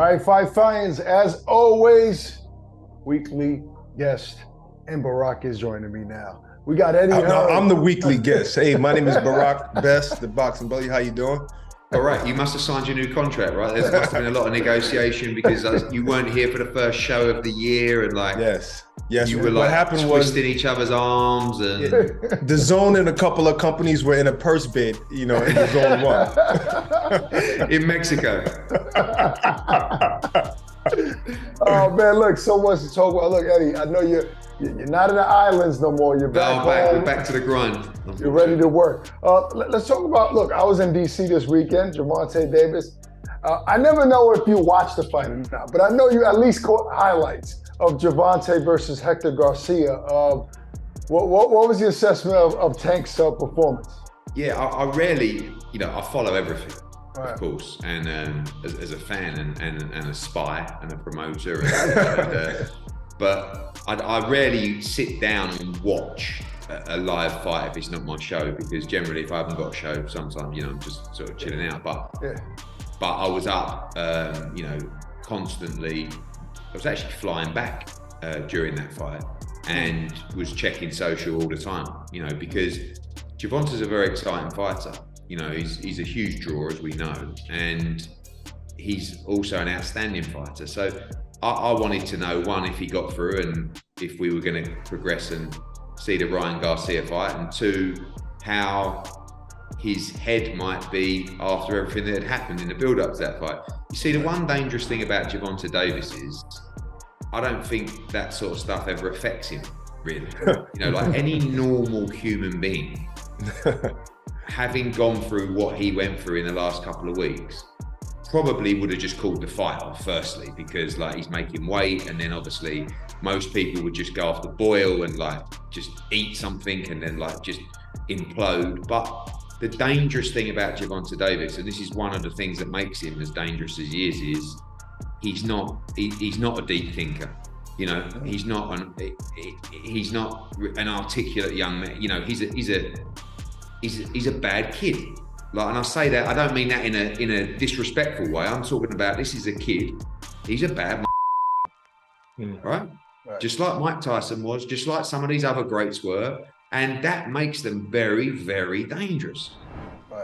All right, Five Fiends, as always, weekly guest, and Barack is joining me now. We got Eddie Hearn. No, I'm the weekly guest. Hey, my name is Barack Best, the Boxing Belly. How you doing? All right, you must have signed your new contract, right? There must have been a lot of negotiation because you weren't here for the first show of the year, and yes. You were what happened was twisting each other's arms, and DAZN and a couple of companies were in a purse bid, in the Zone 1 in Mexico. Oh man, look, so much to talk about. Look, Eddie, I know you're not in the islands no more. You're back home. We're back to the grind. You're ready to work. Let's talk about. Look, I was in DC this weekend. Gervonta Davis. I never know if you watched the fight or not, but I know you at least caught highlights of Gervonta versus Hector Garcia. What was the assessment of Tank's performance? Yeah, I rarely, I follow everything. Right. Of course, and as a fan and a spy and a promoter, but I rarely sit down and watch a live fight if it's not my show, because generally if I haven't got a show, sometimes I'm just sort of chilling out. But I was up, constantly. I was actually flying back during that fight and was checking social all the time, because Gervonta's a very exciting fighter. He's a huge draw, as we know, and he's also an outstanding fighter. So I wanted to know, one, if he got through and if we were going to progress and see the Ryan Garcia fight, and two, how his head might be after everything that had happened in the build-up to that fight. You see, the one dangerous thing about Gervonta Davis is I don't think that sort of stuff ever affects him, really. Like any normal human being, having gone through what he went through in the last couple of weeks, probably would have just called the fight off, firstly, because he's making weight, and then obviously most people would just go off the boil and just eat something and then just implode. But the dangerous thing about Gervonta Davis, and this is one of the things that makes him as dangerous as he is he's not a deep thinker. He's not an articulate young man. He's a bad kid. And I say that, I don't mean that in a disrespectful way. I'm talking about, this is a kid. He's a bad right? Just like Mike Tyson was, just like some of these other greats were. And that makes them very, very dangerous,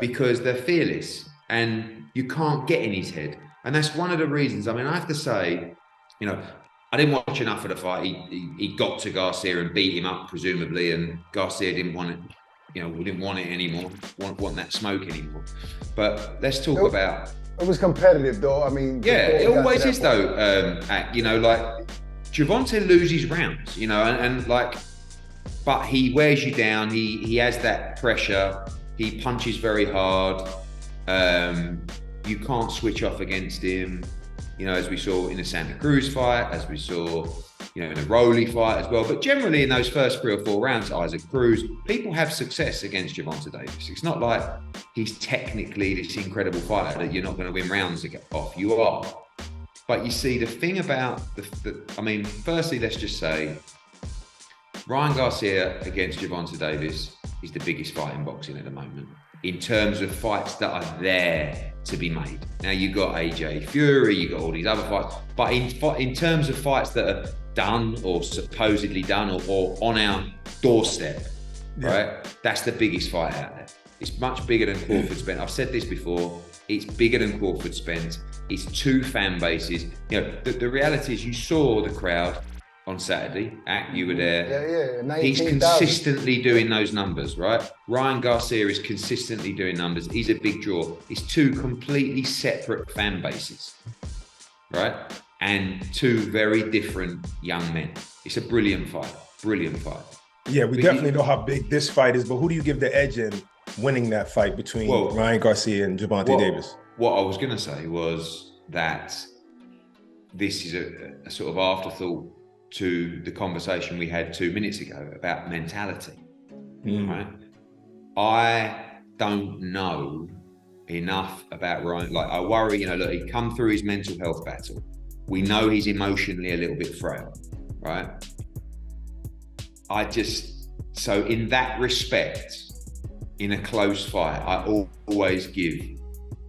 because they're fearless and you can't get in his head. And that's one of the reasons. I have to say, I didn't watch enough of the fight. He got to Garcia and beat him up, presumably, and Garcia didn't want it. We didn't want it anymore, want that smoke anymore. But let's talk about. It was competitive, though. Yeah, it always is, though. Gervonta loses rounds, but he wears you down. He has that pressure. He punches very hard. You can't switch off against him, as we saw in the Santa Cruz fight, as we saw, in the Rowley fight as well. But generally in those first 3 or 4 rounds, Isaac Cruz, people have success against Gervonta Davis. It's not like he's technically this incredible fighter that you're not going to win rounds off. You are. But you see, the thing about firstly, let's just say Ryan Garcia against Gervonta Davis is the biggest fight in boxing at the moment, in terms of fights that are there to be made. Now, you got AJ Fury, you got all these other fights, but in terms of fights that are done or supposedly done or on our doorstep, right? That's the biggest fight out there. It's much bigger than Crawford Spence. I've said this before. It's bigger than Crawford Spence. It's 2 fan bases. The reality is, you saw the crowd on Saturday. You were there. Yeah. He's consistently doing those numbers, right? Ryan Garcia is consistently doing numbers. He's a big draw. It's 2 completely separate fan bases, right? And 2 very different young men. It's a brilliant fight. Brilliant fight. Yeah, we definitely know how big this fight is, but who do you give the edge in winning that fight between Ryan Garcia and Gervonta Davis? What I was going to say was that this is a sort of afterthought to the conversation we had 2 minutes ago about mentality, right? I don't know enough about Ryan. I worry, look, he'd come through his mental health battle. We know he's emotionally a little bit frail, right? So in that respect, in a close fight, I always give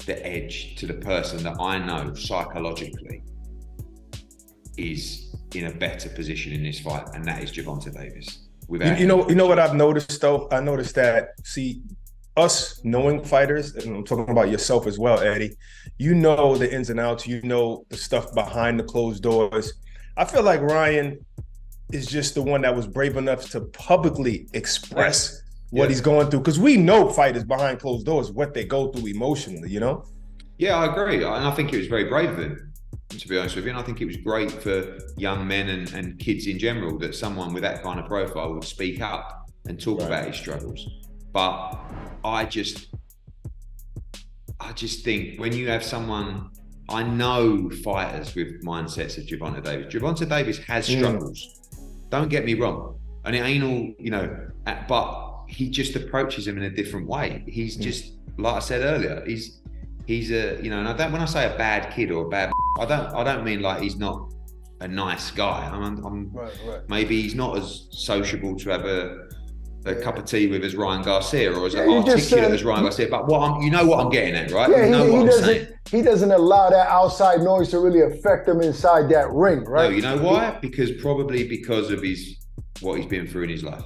the edge to the person that I know psychologically is in a better position in this fight, and that is Gervonta Davis. You know what I've noticed though? I noticed that, see, us knowing fighters, and I'm talking about yourself as well, Eddie, you know the ins and outs, you know the stuff behind the closed doors. I feel like Ryan is just the one that was brave enough to publicly express what he's going through, because we know fighters behind closed doors, what they go through emotionally, you know? Yeah, I agree. And I think it was very brave of him, to be honest with you. And I think it was great for young men and kids in general that someone with that kind of profile would speak up and talk about his struggles. But I just think when you have someone, I know fighters with mindsets of Gervonta Davis. Gervonta Davis has struggles. Don't get me wrong. And it ain't all, but he just approaches him in a different way. He's just, like I said earlier, he's a, and when I say a bad kid or a bad, I don't mean like he's not a nice guy. Maybe he's not as sociable to have a cup of tea with as Ryan Garcia, or as articulate as Ryan Garcia. But what I'm getting at, right? Yeah, he doesn't allow that outside noise to really affect him inside that ring, right? No, you know why? Because of what he's been through in his life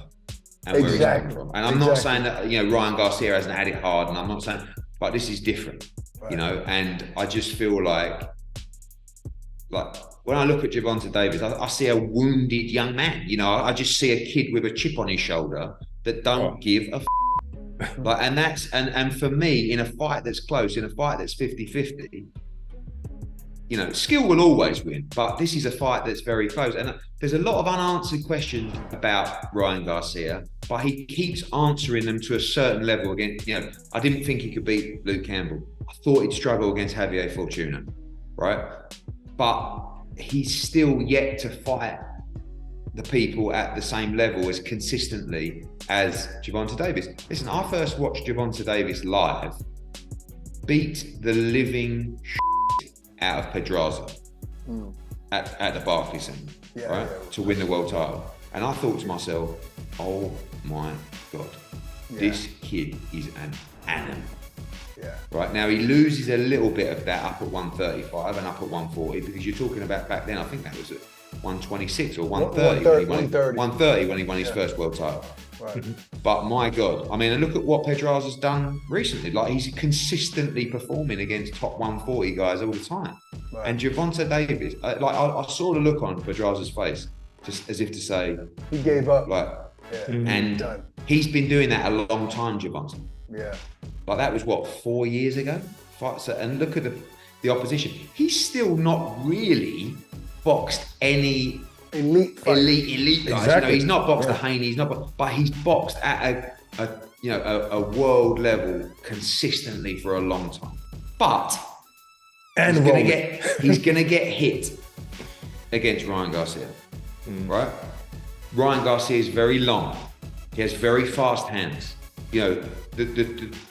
and where he's come from. And I'm not saying that Ryan Garcia hasn't had it hard, and I'm not saying, but this is different, And I just feel like when I look at Gervonta Davis, I see a wounded young man. I just see a kid with a chip on his shoulder that don't give a and for me, in a fight that's close, in a fight that's 50-50, skill will always win, but this is a fight that's very close. And there's a lot of unanswered questions about Ryan Garcia, but he keeps answering them to a certain level. Again, I didn't think he could beat Luke Campbell. I thought he'd struggle against Javier Fortuna, right? But he's still yet to fight the people at the same level as consistently as Gervonta Davis. Listen, I first watched Gervonta Davis live beat the living out of Pedraza at the Barclays Center, to win the world title. And I thought to myself, oh my God, this kid is an animal. Yeah. Right, now he loses a little bit of that up at 135 and up at 140, because you're talking about back then, I think that was at 126 or 130 when he won his first world title. Right. But my God, and look at what Pedraza's done recently. Like, he's consistently performing against top 140 guys all the time. Right. And Gervonta Davis, I saw the look on Pedraza's face, just as if to say he gave up. And he's been doing that a long time, Gervonta. Yeah. Like, that was what, 4 years ago? And look at the opposition. He's still not really boxed any elite guys. Exactly. He's not boxed a Haney. But he's boxed at a world level consistently for a long time. But he's gonna get hit against Ryan Garcia, right? Ryan Garcia is very long. He has very fast hands.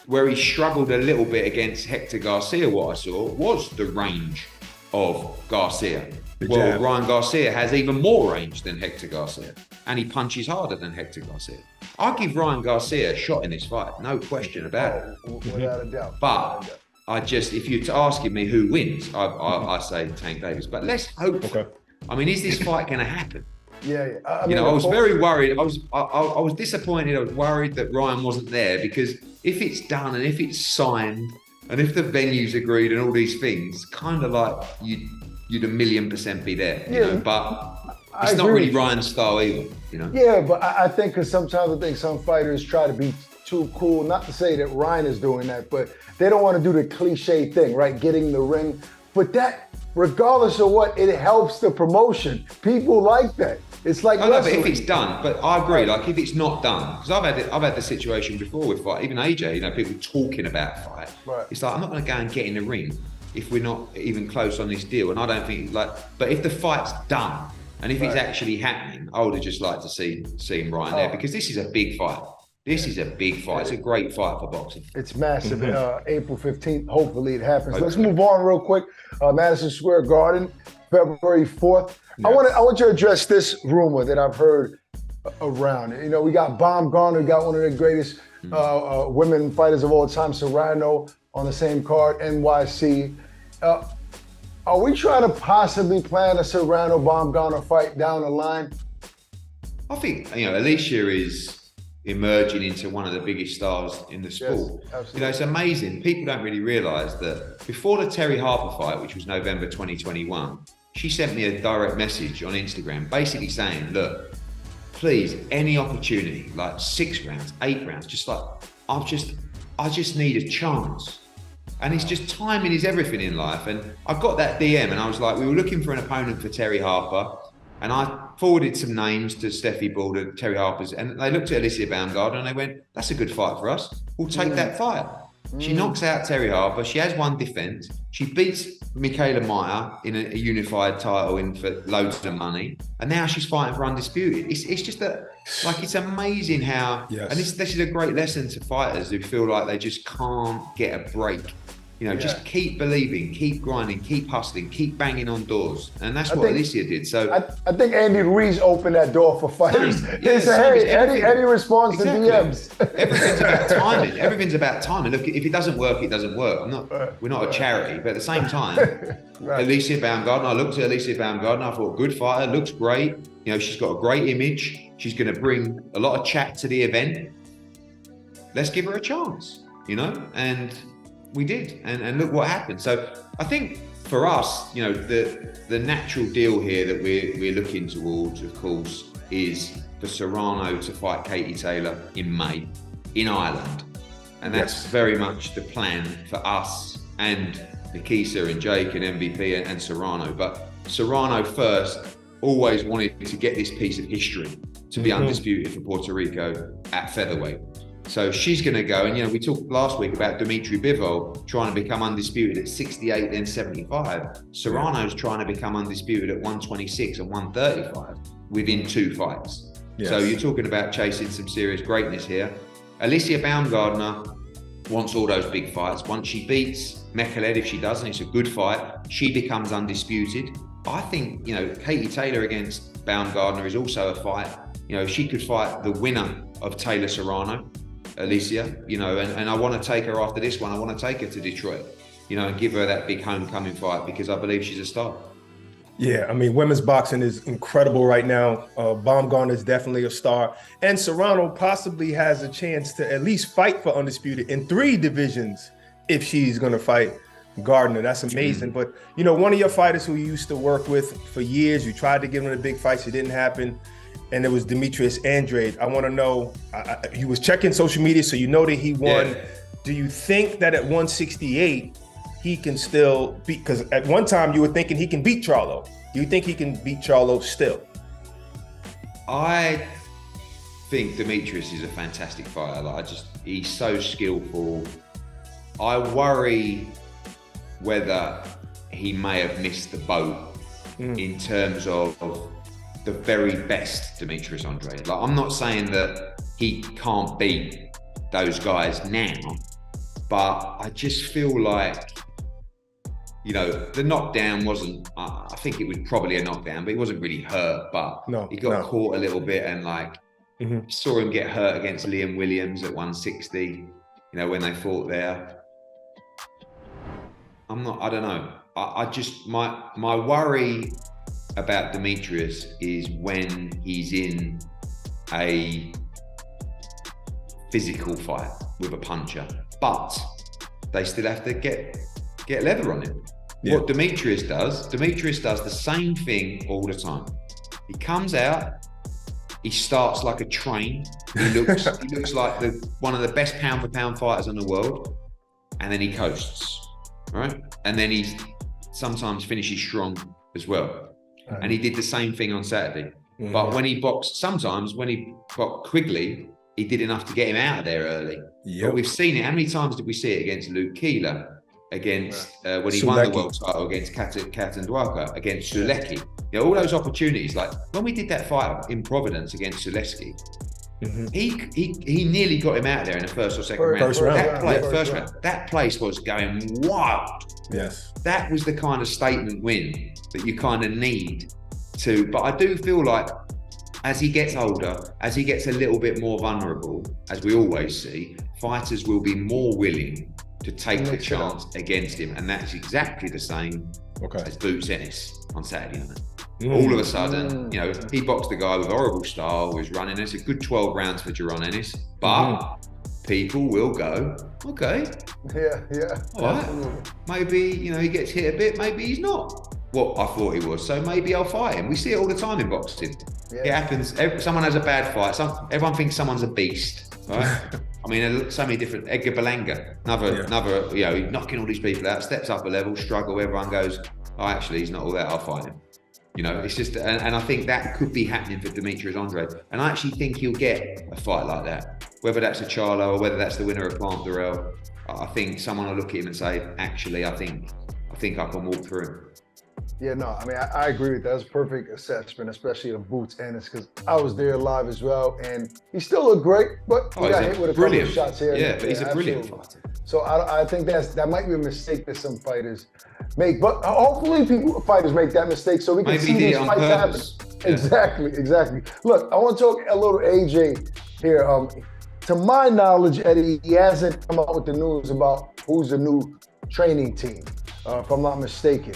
Where he struggled a little bit against Hector Garcia, what I saw was the range of Garcia. Ryan Garcia has even more range than Hector Garcia, and he punches harder than Hector Garcia. I'll give Ryan Garcia a shot in this fight, no question about it. Without a doubt. But if you're asking me who wins, I say Tank Davis. But let's hope. Okay. Is this fight going to happen? Yeah. I was very worried. I was disappointed. I was worried that Ryan wasn't there, because if it's done and if it's signed and if the venue's agreed and all these things, kind of like you'd 1,000,000% be there. But it's not really Ryan's style either. Yeah, but I think, because sometimes I think some fighters try to be too cool. Not to say that Ryan is doing that, but they don't want to do the cliche thing, right? Getting in the ring. But that, regardless of what, it helps the promotion. People like that. It's like but if it's done, but I agree. Like, if it's not done, because I've had the situation before with fight, even AJ. People talking about fight. Right. It's like, I'm not going to go and get in the ring if we're not even close on this deal. And I don't think but if the fight's done and if it's actually happening, I would have just liked to see Ryan there, because this is a big fight. This is a big fight. It's a great fight for boxing. It's massive. April 15th, hopefully it happens. Let's move on real quick. Madison Square Garden, February 4th. Yes. I want you to address this rumor that I've heard around. We got Baumgartner, got one of the greatest women fighters of all time, Serrano, on the same card, NYC. Are we trying to possibly plan a Serrano-Baumgartner fight down the line? I think, Alicia is emerging into one of the biggest stars in the sport. Yes, It's amazing. People don't really realise that before the Terry Harper fight, which was November 2021, she sent me a direct message on Instagram basically saying, look, please, any opportunity, like 6 rounds, 8 rounds, just like, I just need a chance. And it's just timing is everything in life. And I got that DM and I was like, we were looking for an opponent for Terry Harper. And I forwarded some names to Steffi Balder, Terry Harper's, and they looked at Alicia Baumgartner and they went, that's a good fight for us. We'll take that fight. She knocks out Terry Harper. She has one defense. She beats Michaela Meyer in a unified title in for loads of money. And now she's fighting for undisputed. It's just it's amazing how, and this is a great lesson to fighters who feel like they just can't get a break. Just keep believing, keep grinding, keep hustling, keep banging on doors. And that's what Alicia did. So I think Andy Ruiz opened that door for fighters. He said, hey, Eddie responds to DMs. Everything's about timing. Everything's about timing. Look, if it doesn't work, it doesn't work. We're not a charity, but at the same time, Alicia Baumgartner, I looked at Alicia Baumgartner, I thought, good fighter, looks great. She's got a great image. She's going to bring a lot of chat to the event. Let's give her a chance, and we did, and look what happened. So I think for us, the natural deal here that we're looking towards, of course, is for Serrano to fight Katie Taylor in May in Ireland, and that's very much the plan for us and Nikisa and Jake and MVP and Serrano. But Serrano first always wanted to get this piece of history to be undisputed for Puerto Rico at featherweight. So she's going to go, and we talked last week about Dimitri Bivol trying to become undisputed at 68, then 75. Serrano's trying to become undisputed at 126 and 135 within 2 fights. Yes. So you're talking about chasing some serious greatness here. Alicia Baumgartner wants all those big fights. Once she beats Mekhaled, if she does, and it's a good fight, she becomes undisputed. I think, Katie Taylor against Baumgartner is also a fight. She could fight the winner of Taylor Serrano, Alicia, and I want to take her after this one. I want to take her to Detroit, and give her that big homecoming fight because I believe she's a star. Yeah, I mean, women's boxing is incredible right now. Baumgartner is definitely a star. And Serrano possibly has a chance to at least fight for undisputed in 3 divisions if she's going to fight Gardner. That's amazing. But, one of your fighters who you used to work with for years, you tried to give him the big fights, it didn't happen. And it was Demetrius Andrade. I want to know, he was checking social media, so that he won. Yeah. Do you think that at 168, he can still beat, because at one time you were thinking he can beat Charlo. Do you think he can beat Charlo still? I think Demetrius is a fantastic fighter. He's so skillful. I worry whether he may have missed the boat in terms of the very best Demetrius Andrade. I'm not saying that he can't beat those guys now, but I just feel like, the knockdown wasn't, I think it was probably a knockdown, but he wasn't really hurt, but he got caught a little bit and saw him get hurt against Liam Williams at 160, when they fought there. I don't know. I just, my worry about Demetrius is when he's in a physical fight with a puncher, but they still have to get leather on him. Yeah. What Demetrius does the same thing all the time. He comes out, he starts like a train. He looks like one of the best pound for pound fighters in the world, and then he coasts, right? And then he sometimes finishes strong as well. And he did the same thing on Saturday. But when he boxed Quigley, he did enough to get him out of there early. Yep. But we've seen it. How many times did we see it against Luke Keeler, against when he won the world title against Katandwaka, against Sulecki? All those opportunities. Like when we did that fight in Providence against Sulecki, he nearly got him out of there in the first or second round. First round. That place was going wild. Yes. That was the kind of statement win that you kind of need to. But I do feel like as he gets older, as he gets a little bit more vulnerable, as we always see, fighters will be more willing to take the chance against him, and that's exactly the same as Boots Ennis on Saturday night. All of a sudden, you know, he boxed the guy with horrible style, was running. It's a good 12 rounds for Jaron Ennis, but people will go, okay, all right, maybe, you know, he gets hit a bit, maybe he's not what I thought he was, so maybe I'll fight him. We see it all the time in boxing. It happens. Someone has a bad fight. Everyone thinks someone's a beast, right? I mean, there's so many different. Edgar Berlanga, another, you know, he's knocking all these people out, steps up a level, struggle. Everyone goes, oh, actually, he's not all that. I'll fight him. You know, it's just, and I think that could be happening for Demetrius Andrade. And I actually think he'll get a fight like that, whether that's a Charlo or whether that's the winner of Plant Durrell. I think someone will look at him and say, actually, I think I can walk through him. Yeah, no, I mean, I agree with that. That's a perfect assessment, especially of Boots Ennis, because I was there live as well, and he still looked great, but he got hit with a couple of shots here. Yeah, but he's a brilliant fighter. So I think that might be a mistake that some fighters make, but hopefully fighters make that mistake so we can see these fights happen. Yeah. Exactly. Look, I want to talk a little AJ here. To my knowledge, Eddie, he hasn't come out with the news about who's the new training team, if I'm not mistaken.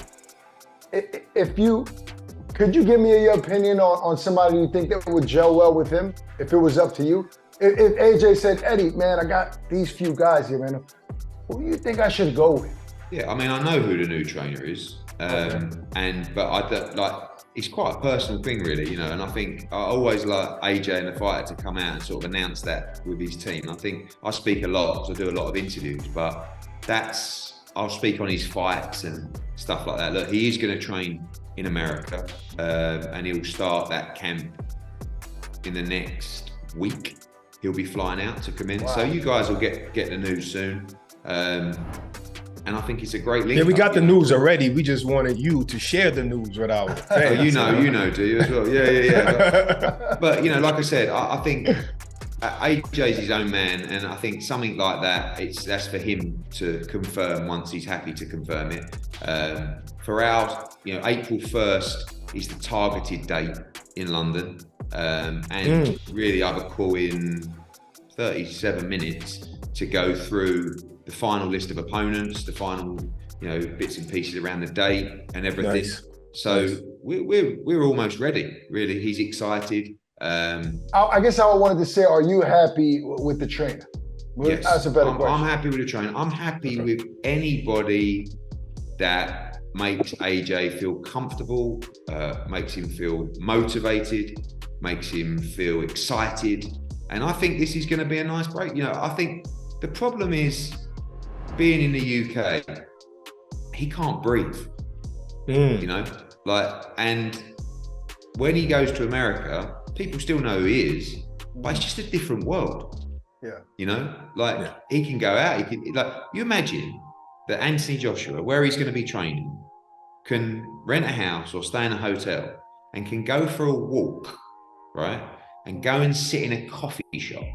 Could you give me your opinion on somebody you think that would gel well with him, if it was up to you? If AJ said, Eddie, man, I got these few guys here, man, who do you think I should go with? Yeah, I mean, I know who the new trainer is, but it's quite a personal thing, really, you know. And I think I always like AJ and the fighter to come out and sort of announce that with his team. I think I speak a lot because I do a lot of interviews, but I'll speak on his fights and stuff like that. Look, he is going to train in America, and he'll start that camp in the next week. He'll be flying out to commence. Wow. So you guys will get the news soon. And I think it's a great link. Yeah, we got the news already. We just wanted you to share the news with our fans. You know, do you as well? Yeah. But you know, like I said, I think AJ's his own man, and I think something like that's for him to confirm once he's happy to confirm it. For our, you know, April 1st is the targeted date in London, and really I have a call in 37 minutes to go through the final list of opponents, the final, you know, bits and pieces around the date and everything. Nice. So we're almost ready. Really, he's excited. I guess I wanted to say, are you happy with the trainer? Yes, that's a better question. I'm happy with the trainer. I'm happy with anybody that makes AJ feel comfortable, makes him feel motivated, makes him feel excited. And I think this is going to be a nice break. You know, I think the problem is being in the UK, he can't breathe. You know, and when he goes to America, people still know who he is, but it's just a different world. Yeah. You know, he can go out, you imagine that Anthony Joshua, where he's going to be training, can rent a house or stay in a hotel and can go for a walk, right? And go and sit in a coffee shop,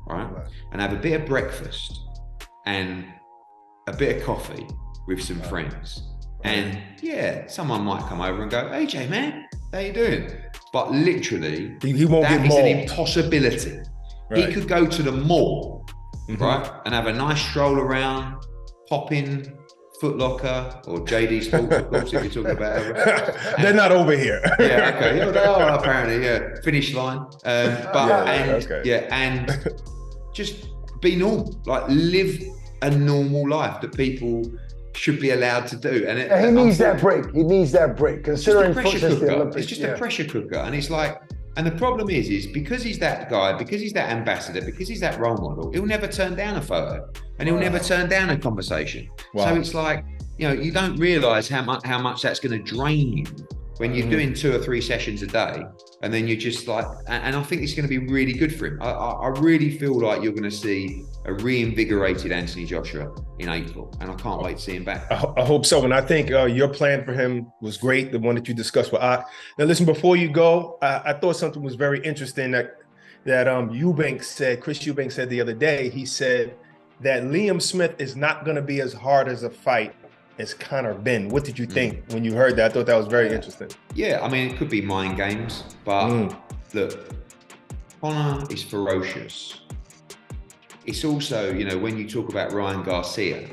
right? And have a bit of breakfast and a bit of coffee with some friends. And yeah, someone might come over and go, AJ, man, how you doing? But literally, he won't that get is mauled. An impossibility. Right. He could go to the mall, right? And have a nice stroll around, pop in Foot Locker or JD Sports, of course, if you're talking about it. They're not over here. Yeah, okay. Yeah, they are apparently, yeah. Finish line. And just be normal. Live a normal life that people should be allowed to do. And he needs that break. He needs that break. Considering it's just a pressure cooker. And it's and the problem is because he's that guy, because he's that ambassador, because he's that role model, he'll never turn down a photo and he'll never turn down a conversation. Wow. So it's you don't realize how much that's going to drain you when you're doing 2 or 3 sessions a day. And then you're just and I think it's going to be really good for him. I really feel like you're going to see a reinvigorated Anthony Joshua in April, and I can't wait to see him back. I hope so. And I think your plan for him was great, the one that you discussed with Ak. Now, listen, before you go, I thought something was very interesting that Eubank said, Chris Eubank said the other day. He said that Liam Smith is not going to be as hard as a fight as Conor Benn. What did you think when you heard that? I thought that was very interesting. Yeah, I mean, it could be mind games, but look, Conor is ferocious. it's also, you know, when you talk about Ryan Garcia,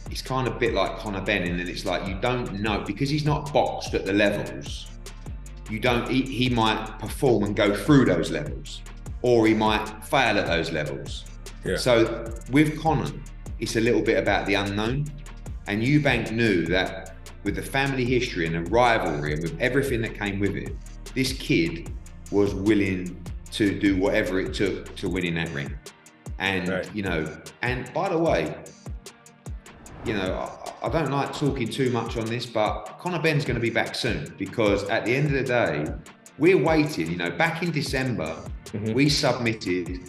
it's kind of a bit like Conor Benn, and then it's like you don't know, because he's not boxed at the levels. He might perform and go through those levels, or he might fail at those levels. Yeah. So with Conor, it's a little bit about the unknown. And Eubank knew that with the family history and the rivalry and with everything that came with it, this kid was willing to do whatever it took to win in that ring. And, you know, and by the way, you know, I don't like talking too much on this, but Conor Benn's going to be back soon, because at the end of the day, we're waiting. You know, back in December, we submitted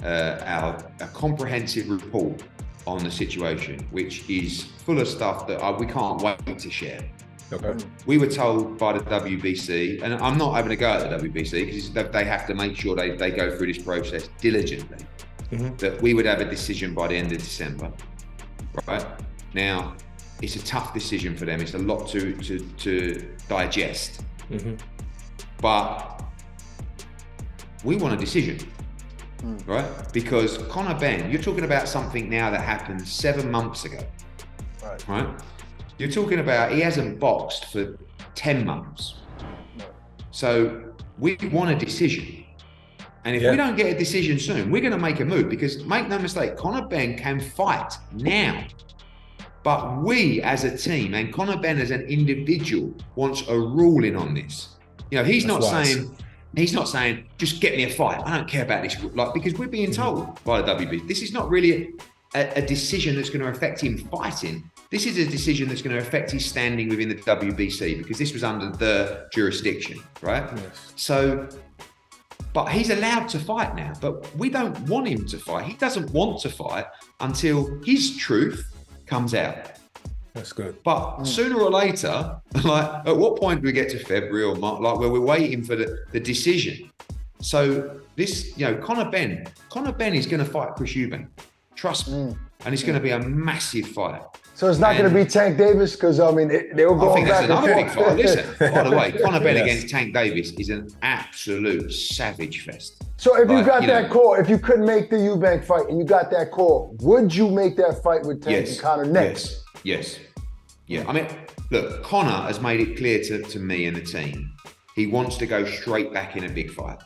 a comprehensive report on the situation, which is full of stuff that we can't wait to share. Okay. We were told by the WBC, and I'm not having a go at the WBC because they have to make sure they go through this process diligently, that we would have a decision by the end of December, right? Now, it's a tough decision for them. It's a lot to digest. But we want a decision, right? Because Conor Benn, you're talking about something now that happened 7 months ago, right? You're talking about he hasn't boxed for 10 months. So we want a decision. And if we don't get a decision soon, we're going to make a move, because make no mistake, Conor Benn can fight now. But we as a team, and Conor Benn as an individual, wants a ruling on this. You know, he's not saying, just get me a fight. I don't care about this. Like, because we're being told by the WBC, this is not really a decision that's going to affect him fighting. This is a decision that's going to affect his standing within the WBC, because this was under the jurisdiction, right? Yes. So, but he's allowed to fight now, but we don't want him to fight. He doesn't want to fight until his truth comes out. That's good. But sooner or later, like, at what point do we get to February or March, like, where we're waiting for the decision? So this, you know, Conor Benn is going to fight Chris Eubank. Trust me. And it's going to be a massive fight. So it's not going to be Tank Davis, because I mean they were going back. I think that's another big fight. Listen, by the way, Conor Benn against Tank Davis is an absolute savage fest. So if you got that call, if you couldn't make the Eubank fight and you got that call, would you make that fight with Tank and Conor next? Yes. Yeah. I mean, look, Conor has made it clear to me and the team, he wants to go straight back in a big fight.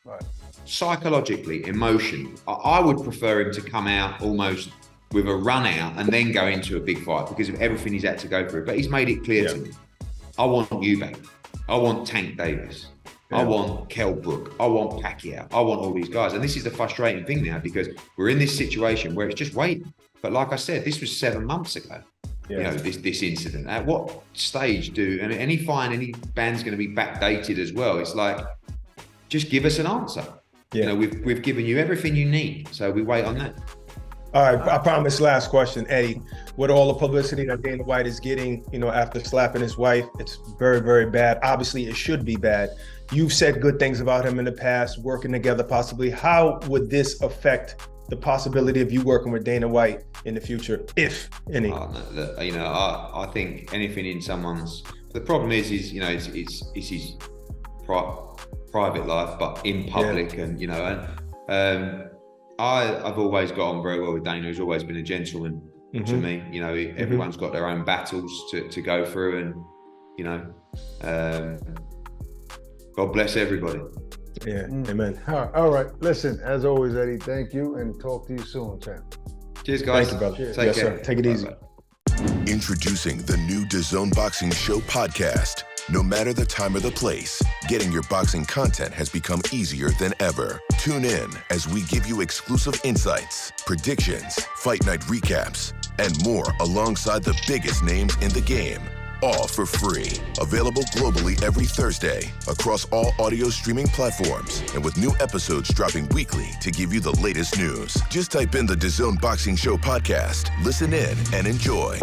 Right. Psychologically, emotionally, I would prefer him to come out almost with a run out and then go into a big fight because of everything he's had to go through. But he's made it clear to me, I want Eubank. I want Tank Davis. I want Kell Brook. I want Pacquiao. I want all these guys. And this is the frustrating thing now, because we're in this situation where it's just waiting. But like I said, this was 7 months ago. You know, this incident. At what stage and any band's going to be backdated as well. It's like, just give us an answer. You know, we've given you everything you need, so we wait on that. All right, I promise. Last question, Eddie. With all the publicity that Dana White is getting, you know, after slapping his wife, it's very, very bad. Obviously, it should be bad. You've said good things about him in the past, working together possibly. How would this affect the possibility of you working with Dana White in the future, if any? You know, I think anything in someone's. The problem is you know, it's his private life, but in public, and you know, and I've always got on very well with Dana. He's always been a gentleman to me. You know, everyone's got their own battles to go through, and you know, God bless everybody. Yeah, amen. All right. Listen, as always, Eddie, thank you, and talk to you soon, champ. Cheers, guys. Thank you, brother. Cheers. Take care. Sir. Take it easy. Bye-bye. Introducing the new DAZN Boxing Show podcast. No matter the time or the place, getting your boxing content has become easier than ever. Tune in as we give you exclusive insights, predictions, fight night recaps, and more alongside the biggest names in the game. All for free. Available globally every Thursday across all audio streaming platforms, and with new episodes dropping weekly to give you the latest news. Just type in the DAZN Boxing Show podcast, listen in, and enjoy.